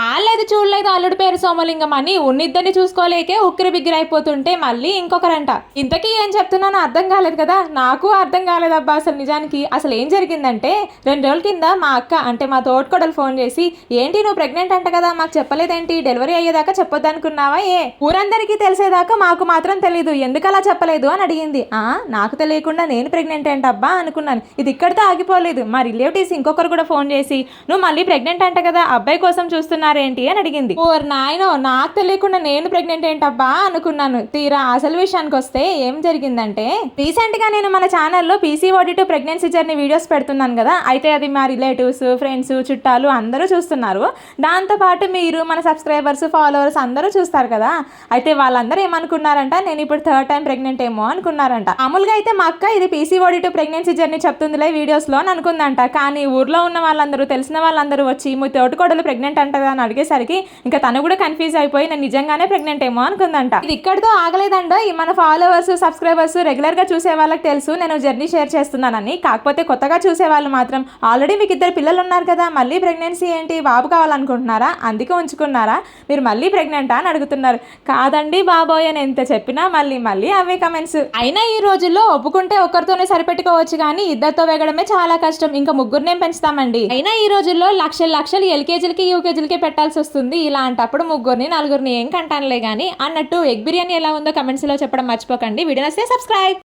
ఆళ్ళది చూడలేదు అల్లుడి పేరు సోమలింగం అని ఉన్నిద్దరిని చూసుకోలేకే ఉక్కిరి బిగ్గిరి అయిపోతుంటే మళ్ళీ ఇంకొకరంట. ఇంతకీ ఏం చెప్తున్నానో అర్థం కాలేదు కదా. నాకు అర్థం కాలేదబ్బా అసలు. నిజానికి అసలు ఏం జరిగిందంటే 2 రోజుల కింద మా అక్క అంటే మా తోటికోడలు ఫోన్ చేసి, ఏంటి నువ్వు ప్రెగ్నెంట్ అంట కదా, మాకు చెప్పలేదేంటి, డెలివరీ అయ్యేదాకా చెప్పొద్దనుకున్నావా, ఊరందరికీ తెలిసేదాకా మాకు మాత్రం తెలీదు, ఎందుకు అలా చెప్పలేదు అని అడిగింది. నాకు తెలియకుండా నేను ప్రెగ్నెంట్ ఏంటబ్బా అనుకున్నాను. ఇది ఇక్కడితో ఆగిపోలేదు. మా రిలేటివ్స్ ఇంకొకరు కూడా ఫోన్ చేసి, నువ్వు మళ్ళీ ప్రెగ్నెంట్ అంట కదా, అబ్బాయి కోసం చూస్తున్నారేంటి అని అడిగింది. ఓర్ నాయనో, నాకు తెలియకుండా నేను ప్రెగ్నెంట్ ఏంటబ్బా అనుకున్నాను. తీరా అసలు విషయానికి వస్తే ఏం జరిగిందంటే, రీసెంట్ గా నేను మన ఛానల్లో PCOD to pregnancy journey videos పెడుతున్నాను కదా. అయితే అది మా రిలేటివ్స్, ఫ్రెండ్స్, చుట్టాలు అందరూ చూస్తున్నారు. దాంతోపాటు మీరు మన సబ్స్క్రైబర్స్, ఫాలోవర్స్ అందరూ చూస్తారు కదా. అయితే వాళ్ళందరూ ఏమనుకున్నారంట, నేను ఇప్పుడు 3rd టైం ప్రెగ్నెంట్ ఏమో అనుకున్నారంట. మామూలుగా అయితే మా అక్క ఇది PCOD to ప్రెగ్నెన్సీ జర్నీ చెప్తుందిలే వీడియోస్ లో అని అనుకుందంట. కానీ ఊర్లో ఉన్న వాళ్ళందరూ, తెలిసిన వాళ్ళందరూ వచ్చి మీ తోటికోడలు ప్రెగ్నెంట్ అంటదా అని అడిగేసరికి ఇంకా తను కూడా కన్ఫ్యూజ్ అయిపోయి నేను నిజంగానే ప్రెగ్నెంట్ ఏమో అనుకుందంట. ఇది ఇక్కడితో ఆగలేదండో. ఈ మన ఫాలోవర్స్, సబ్స్క్రైబర్స్, రెగ్యులర్ గా చూసే వాళ్ళకి తెలుసు నేను జర్నీ షేర్ చేస్తున్నానని. కాకపోతే కొత్తగా చూసే వాళ్ళు మాత్రం, ఆల్రెడీ మీకు 2 పిల్లలు ఉన్నారు కదా, మళ్ళీ ప్రెగ్నెన్సీ ఏంటి, బాబు కావాలనుకుంటున్నారా, అందుకే ఉంచుకున్నారా, మీరు మళ్ళీ ప్రెగ్నెంటా అని అడుగుతున్నారు. కాదండి బాబోయ్ అని ఎంత చెప్పినా మళ్ళీ మళ్ళీ అవే కమెంట్స్. అయినా ఈ రోజుల్లో ఒప్పుకుంటే ఒకరితోనే సరిపెట్టుకోవచ్చు కానీ ఇద్దరితో వేగడమే చాలా కష్టం. ఇంకా ముగ్గురినేం పెంచుతామండి. అయినా ఈ రోజుల్లో లక్షలు LKGలకి UKGలకి పెట్టాల్సి వస్తుంది. ఇలాంటప్పుడు ముగ్గురిని, నలుగురిని ఏం కంటానులే గానీ అన్నట్టు. ఎగ్ బిర్యానీ ఎలా ఉందో కమెంట్స్ లో చెప్పడం మర్చిపోకండి. వీడియో నచ్చితే సబ్స్క్రైబ్.